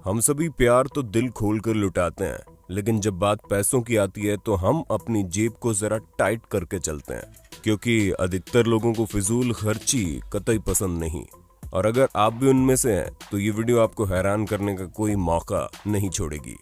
हम सभी प्यार तो दिल खोल कर लुटाते हैं, लेकिन जब बात पैसों की आती है तो हम अपनी जेब को जरा टाइट करके चलते हैं, क्योंकि अधिकतर लोगों को फिजूल खर्ची कतई पसंद नहीं। और अगर आप भी उनमें से हैं तो ये वीडियो आपको हैरान करने का कोई मौका नहीं छोड़ेगी,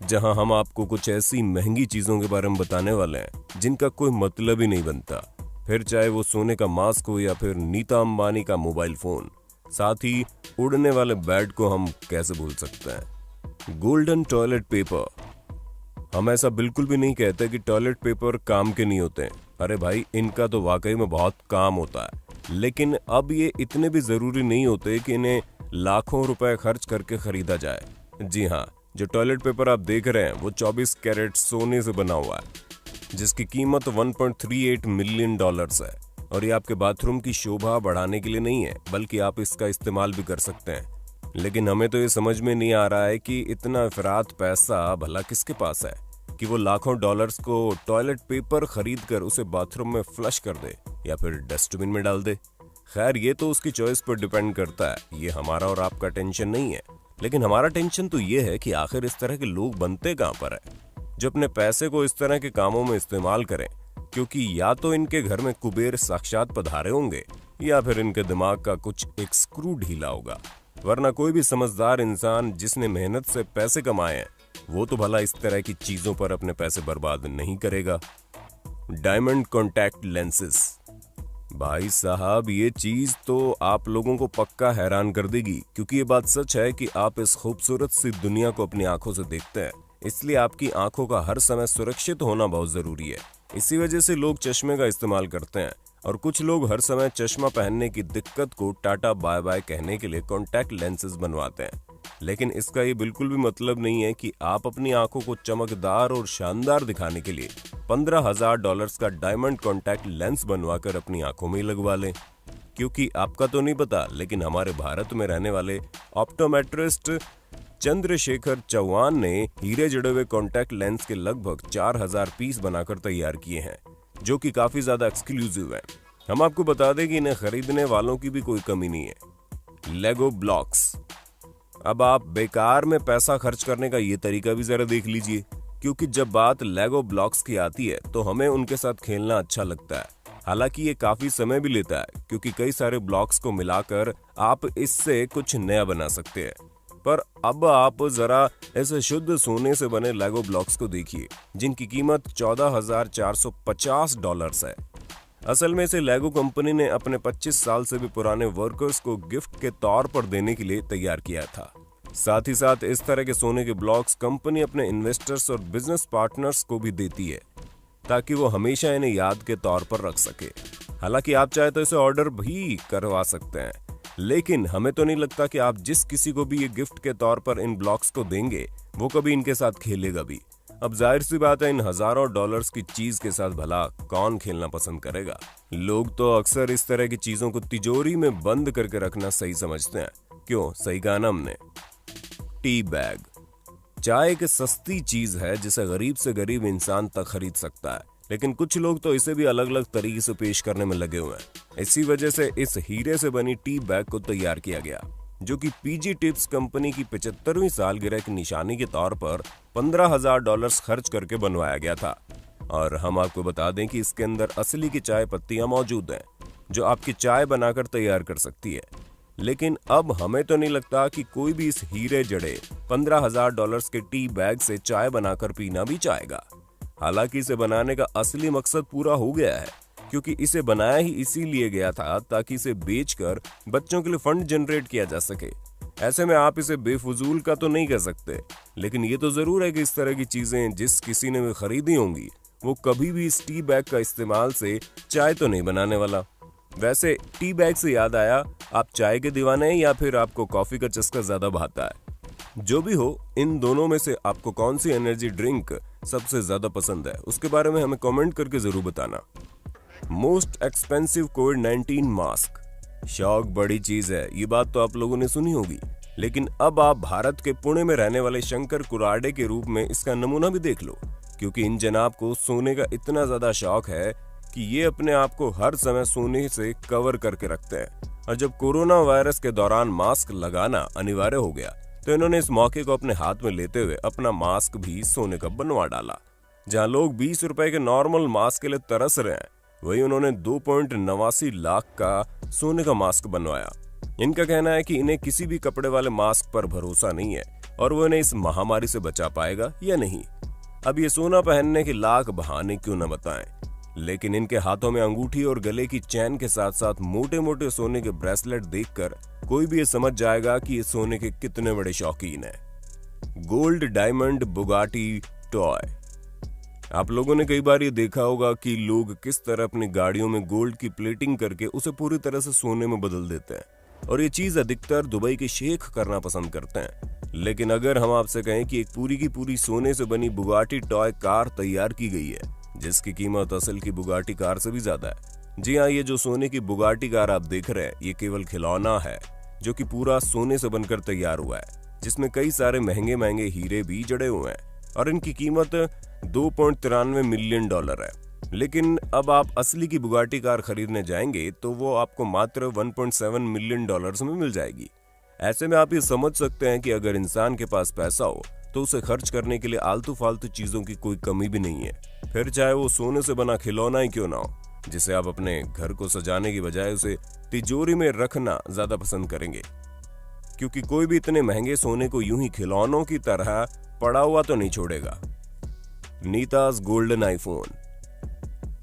जहां हम आपको कुछ ऐसी महंगी चीजों के बारे में बताने वाले हैं जिनका कोई मतलब ही नहीं बनता, फिर चाहे वो सोने का मास्क हो या फिर नीता अंबानी का मोबाइल फोन। साथ ही उड़ने वाले बेड को हम कैसे भूल सकते हैं। Golden toilet paper. हम ऐसा बिल्कुल भी नहीं कहते कि टॉयलेट पेपर काम के नहीं होते। अरे भाई, इनका तो वाकई में बहुत काम होता है, लेकिन अब ये इतने भी जरूरी नहीं होते कि इन्हें लाखों रुपए खर्च करके खरीदा जाए। जी हाँ, जो टॉयलेट पेपर आप देख रहे हैं वो 24 कैरेट सोने से बना हुआ है, जिसकी कीमत $1.38 मिलियन है। और ये आपके बाथरूम की शोभा बढ़ाने के लिए नहीं है, बल्कि आप इसका इस्तेमाल भी कर सकते हैं। लेकिन हमें तो ये समझ में नहीं आ रहा है कि इतना अफरात पैसा भला किसके पास है कि वो लाखों डॉलर्स को टॉयलेट पेपर खरीद कर उसे बाथरूम में फ्लश कर दे या फिर डस्टबिन में डाल दे। खैर, ये तो उसकी चॉइस पर डिपेंड करता है, ये हमारा और आपका टेंशन नहीं है। लेकिन हमारा टेंशन तो ये है कि आखिर इस तरह के लोग बनते कहाँ पर है जो अपने पैसे को इस तरह के कामों में इस्तेमाल करें, क्योंकि या तो इनके घर में कुबेर साक्षात पधारे होंगे या फिर इनके दिमाग का कुछ एक स्क्रू ढीला होगा। वरना कोई भी समझदार इंसान जिसने मेहनत से पैसे कमाए हैं वो तो भला इस तरह की चीजों पर अपने पैसे बर्बाद नहीं करेगा। Diamond contact lenses. भाई साहब, ये चीज तो आप लोगों को पक्का हैरान कर देगी, क्योंकि ये बात सच है कि आप इस खूबसूरत सी दुनिया को अपनी आंखों से देखते हैं, इसलिए आपकी आंखों का हर समय सुरक्षित होना बहुत जरूरी है। इसी वजह से लोग चश्मे का इस्तेमाल करते हैं, और कुछ लोग हर समय चश्मा पहनने की दिक्कत को टाटा बाय बाय कहने के लिए कॉन्टैक्ट लेंसेज बनवाते हैं। लेकिन इसका ये बिल्कुल भी मतलब नहीं है कि आप अपनी आंखों को चमकदार और शानदार दिखाने के लिए $15,000 का डायमंड कॉन्टैक्ट लेंस बनवाकर अपनी आंखों में लगवा लें। क्योंकि आपका तो नहीं पता, लेकिन हमारे भारत में रहने वाले ऑप्टोमेट्रिस्ट चंद्रशेखर चौहान ने हीरे जड़े हुए कॉन्टैक्ट लेंस के लगभग 4,000 पीस बनाकर तैयार किए हैं, जो कि काफी ज्यादा एक्सक्लूसिव है। हम आपको बता दें कि इन्हें खरीदने वालों की भी कोई कमी नहीं है। लेगो ब्लॉक्स। अब आप बेकार में पैसा खर्च करने का ये तरीका भी जरा देख लीजिए, क्योंकि जब बात लेगो ब्लॉक्स की आती है तो हमें उनके साथ खेलना अच्छा लगता है। हालांकि ये काफी समय भी लेता है, क्योंकि कई सारे ब्लॉक्स को मिलाकर आप इससे कुछ नया बना सकते हैं। पर अब आप जरा ऐसे शुद्ध सोने से बने लेगो ब्लॉक्स को देखिए, जिनकी कीमत $14,450 है। असल में इसे लेगो कंपनी ने अपने 25 साल से भी पुराने वर्कर्स को गिफ्ट के तौर पर देने के लिए तैयार किया था। साथ ही साथ इस तरह के सोने के ब्लॉक्स कंपनी अपने इन्वेस्टर्स और बिजनेस पार्टनर्स को भी देती है, ताकि वो हमेशा इन्हें याद के तौर पर रख सके। हालांकि आप चाहे तो इसे ऑर्डर भी करवा सकते हैं, लेकिन हमें तो नहीं लगता कि आप जिस किसी को भी ये गिफ्ट के तौर पर इन ब्लॉक्स को देंगे वो कभी इनके साथ खेलेगा भी। अब जाहिर सी बात है, इन हजारों डॉलर्स की चीज के साथ भला कौन खेलना पसंद करेगा। लोग तो अक्सर इस तरह की चीजों को तिजोरी में बंद करके रखना सही समझते हैं। क्यों? सही कहा ना हमने। Tea bag. चाय एक सस्ती चीज है जिसे गरीब से गरीब इंसान तक खरीद सकता है, लेकिन कुछ लोग तो इसे भी अलग अलग तरीके से पेश करने में लगे हुए हैं। इसी वजह से इस हीरे से बनी टी बैग को तैयार किया गया, जो कि पीजी टिप्स कंपनी की 75वीं सालगिरह की निशानी के तौर पर $15,000 खर्च करके बनवाया गया था। और हम आपको बता दें कि इसके अंदर असली की चाय पत्तियां मौजूद हैं, जो आपकी चाय बनाकर तैयार कर सकती है। लेकिन अब हमें तो नहीं लगता कि कोई भी इस हीरे जड़े $15,000 के टी बैग से चाय बनाकर पीना भी चाहेगा। हालांकि इसे बनाने का असली मकसद पूरा हो गया है, क्योंकि इसे बनाया ही इसीलिए गया था ताकि इसे बेचकर बच्चों के लिए फंड जनरेट किया जा सके। ऐसे में आप इसे बेफजूल का तो नहीं कह सकते, लेकिन ये तो जरूर है कि इस तरह की चीजें जिस किसी ने भी खरीदी होंगी वो कभी भी इस टी बैग का इस्तेमाल से चाय तो नहीं बनाने वाला। वैसे टी बैग से याद आया, आप चाय के दीवाने हैं या फिर आपको कॉफी का चस्का ज्यादा भाता है? जो भी हो, इन दोनों में से आपको कौन सी एनर्जी ड्रिंक सबसे ज्यादा पसंद है, उसके बारे में हमें कमेंट करके जरूर बताना। मोस्ट एक्सपेंसिव कोविड-19 मास्क। शौक बड़ी चीज है, ये बात तो आप लोगों ने सुनी होगी, लेकिन अब आप भारत के पुणे में रहने वाले शंकर कुराडे के रूप में इसका नमूना भी देख लो, क्योंकि इन जनाब को सोने का इतना ज्यादा शौक है कि ये अपने आप को हर समय सोने से कवर करके रखते हैं। और जब कोरोना वायरस के दौरान मास्क लगाना अनिवार्य हो गया तो इन्होंने इस मौके को अपने हाथ में लेते हुए अपना मास्क भी सोने का बनवा डाला। जहां लोग 20 रुपए के नॉर्मल मास्क के लिए तरस रहे हैं, वही उन्होंने 2.89 लाख का सोने का मास्क बनवाया। इनका कहना है कि इन्हें किसी भी कपड़े वाले मास्क पर भरोसा नहीं है और वो इन्हें इस महामारी से बचा पाएगा या नहीं। अब ये सोना पहनने के लाख बहाने क्यों न बताएं, लेकिन इनके हाथों में अंगूठी और गले की चैन के साथ साथ मोटे मोटे सोने के ब्रेसलेट देखकर कोई भी ये समझ जाएगा कि ये सोने के कितने बड़े शौकीन हैं। Gold diamond Bugatti toy. आप लोगों ने कई बार ये देखा होगा कि लोग किस तरह अपनी गाड़ियों में गोल्ड की प्लेटिंग करके उसे पूरी तरह से सोने में बदल देते हैं, और ये चीज अधिकतर दुबई के शेख करना पसंद करते हैं। लेकिन अगर हम आपसे कहें कि एक पूरी की पूरी सोने से बनी बुगाटी टॉय कार तैयार की गई है, जिसकी कीमत असल की बुगाटी कार से भी ज्यादा है। जी हाँ, ये जो सोने की बुगाटी कार आप देख रहे हैं, ये केवल खिलौना है जो कि पूरा सोने से बनकर तैयार हुआ है, जिसमें कई सारे महंगे महंगे हीरे भी जड़े हुए हैं, और इनकी कीमत $2.93 मिलियन है। लेकिन अब आप असली की बुगाटी कार खरीदने जाएंगे तो वो आपको मात्र $1.7 मिलियन में मिल जाएगी। ऐसे में आप ये समझ सकते हैं कि अगर इंसान के पास पैसा हो तो उसे खर्च करने के लिए आलतू फालतू चीजों की कोई कमी भी नहीं है, फिर चाहे वो सोने से बना खिलौना ही क्यों ना हो, जिसे आप अपने घर को सजाने की बजाय उसे तिजोरी में रखना ज्यादा पसंद करेंगे, क्योंकि कोई भी इतने महंगे सोने को यूं ही खिलौनों की तरह पड़ा हुआ तो नहीं छोड़ेगा। Nita's golden iPhone.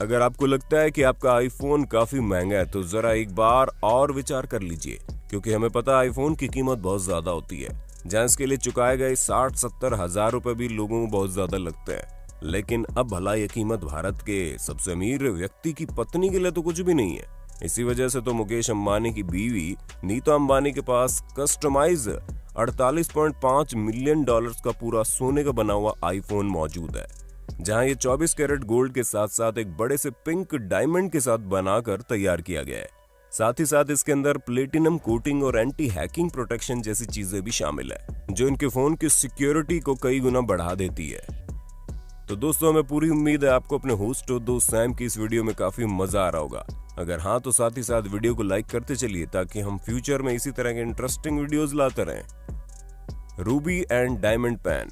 अगर आपको लगता है कि आपका आईफोन काफी महंगा है तो जरा एक बार और विचार कर लीजिए, क्योंकि हमें पता है आईफोन की कीमत बहुत ज्यादा होती है। जहां इसके लिए चुकाए गए 60-70 हजार रुपए भी लोगों को बहुत ज्यादा लगते हैं, लेकिन अब भला यह कीमत भारत के सबसे अमीर व्यक्ति की पत्नी के लिए तो कुछ भी नहीं है। इसी वजह से तो मुकेश अंबानी की बीवी नीता अंबानी के पास कस्टमाइज $48.5 मिलियन का पूरा सोने का बना हुआ आईफोन मौजूद है, जहां ये 24 कैरेट गोल्ड के साथ साथ एक बड़े से पिंक डायमंड के साथ बनाकर तैयार किया गया है। साथ ही साथ इसके अंदर प्लेटिनम कोटिंग और एंटी हैकिंग प्रोटेक्शन जैसी चीजें भी शामिल है, जो इनके फोन की सिक्योरिटी को कई गुना बढ़ा देती है। तो दोस्तों, हमें पूरी उम्मीद है आपको अपने होस्ट और दोस्त सैम की इस वीडियो में काफी मजा आ रहा होगा। अगर हाँ तो साथ ही साथ वीडियो को लाइक करते चलिए, ताकि हम फ्यूचर में इसी तरह के इंटरेस्टिंग वीडियोस लाते रहें। Ruby and diamond pen.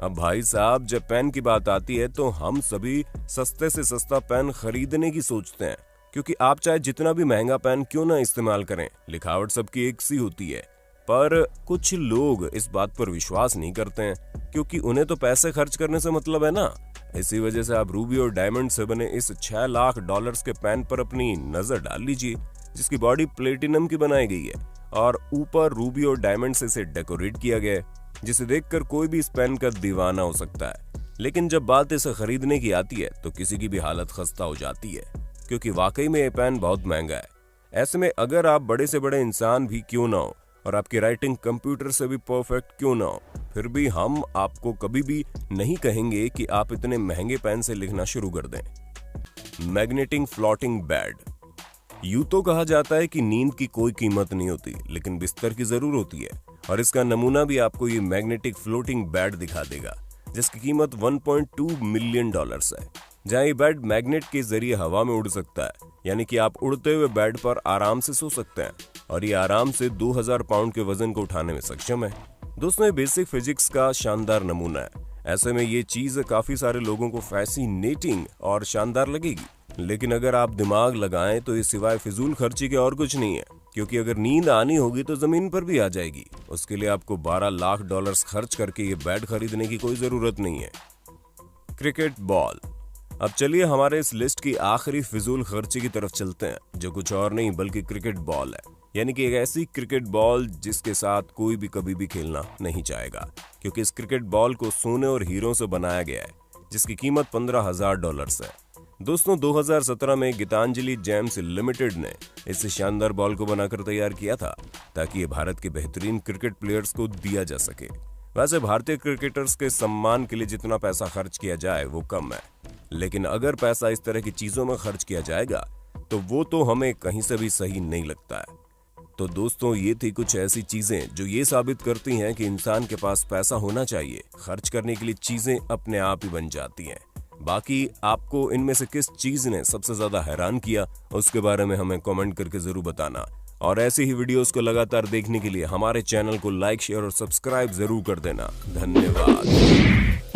अब भाई साहब, जब पेन की बात आती है तो हम सभी सस्ते से सस्ता पेन खरीदने की सोचते हैं, क्योंकि आप चाहे जितना भी महंगा पेन क्यों ना इस्तेमाल करें, लिखावट सबकी एक सी होती है। पर कुछ लोग इस बात पर विश्वास नहीं करते हैं, क्योंकि उन्हें तो पैसे खर्च करने से मतलब है ना। इसी वजह से आप रूबी और डायमंड से बने इस $6 लाख के पेन पर अपनी नजर डाल लीजिए, जिसकी बॉडी प्लेटिनम की बनाई गई है और ऊपर रूबी और डायमंड से इसे डेकोरेट किया गया है, जिसे देखकर कोई भी इस पेन का दीवाना हो सकता है। लेकिन जब बात इसे खरीदने की आती है तो किसी की भी हालत खस्ता हो जाती है, क्योंकि वाकई में ये पेन बहुत महंगा है। ऐसे में अगर आप बड़े से बड़े इंसान भी क्यों ना हो और आपकी राइटिंग कंप्यूटर से भी परफेक्ट क्यों ना हो, फिर भी हम आपको कभी भी नहीं कहेंगे कि आप इतने महंगे पेन से लिखना शुरू कर दें। Magnetic floating bed. यूं तो कहा जाता है कि नींद की कोई कीमत नहीं होती, लेकिन बिस्तर की जरूर होती है, और इसका नमूना भी आपको ये मैग्नेटिक फ्लोटिंग बेड दिखा देगा, जिसकी कीमत $1.2 मिलियन है। जहां ये बेड मैग्नेट के जरिए हवा में उड़ सकता है, यानी कि आप उड़ते हुए बेड पर आराम से सो सकते हैं, और ये आराम से 2000 पाउंड के वजन को उठाने में सक्षम है। दोस्तों, ये बेसिक फिजिक्स का शानदार नमूना है। ऐसे में ये चीज काफी सारे लोगों को फैसिनेटिंग और शानदार लगेगी, लेकिन अगर आप दिमाग लगाएं तो ये सिवाय फिजूल खर्ची के और कुछ नहीं है, क्योंकि अगर नींद आनी होगी तो जमीन पर भी आ जाएगी। उसके लिए आपको $12 लाख खर्च करके ये बेड खरीदने की कोई जरूरत नहीं है। Cricket ball. अब चलिए हमारे इस लिस्ट की आखिरी फिजूल खर्ची की तरफ चलते हैं, जो कुछ और नहीं बल्कि क्रिकेट बॉल है, यानी कि एक ऐसी क्रिकेट बॉल जिसके साथ कोई भी कभी भी खेलना नहीं चाहेगा, क्योंकि इस क्रिकेट बॉल को सोने और हीरों से बनाया गया है, जिसकी कीमत $15,000 है। दोस्तों, 2017 में गीतांजलि जेम्स लिमिटेड ने इस शानदार बॉल को बनाकर तैयार किया था, ताकि ये भारत के बेहतरीन क्रिकेट प्लेयर्स को दिया जा सके। वैसे भारतीय क्रिकेटर्स के सम्मान के लिए जितना पैसा खर्च किया जाए वो कम है, लेकिन अगर पैसा इस तरह की चीजों में खर्च किया जाएगा तो वो तो हमें कहीं से भी सही नहीं लगता है। तो दोस्तों, ये थी कुछ ऐसी चीजें जो ये साबित करती हैं कि इंसान के पास पैसा होना चाहिए, खर्च करने के लिए चीजें अपने आप ही बन जाती हैं। बाकी आपको इनमें से किस चीज ने सबसे ज्यादा हैरान किया, उसके बारे में हमें कमेंट करके जरूर बताना। और ऐसी ही वीडियोस को लगातार देखने के लिए हमारे चैनल को लाइक, शेयर और सब्सक्राइब जरूर कर देना। धन्यवाद।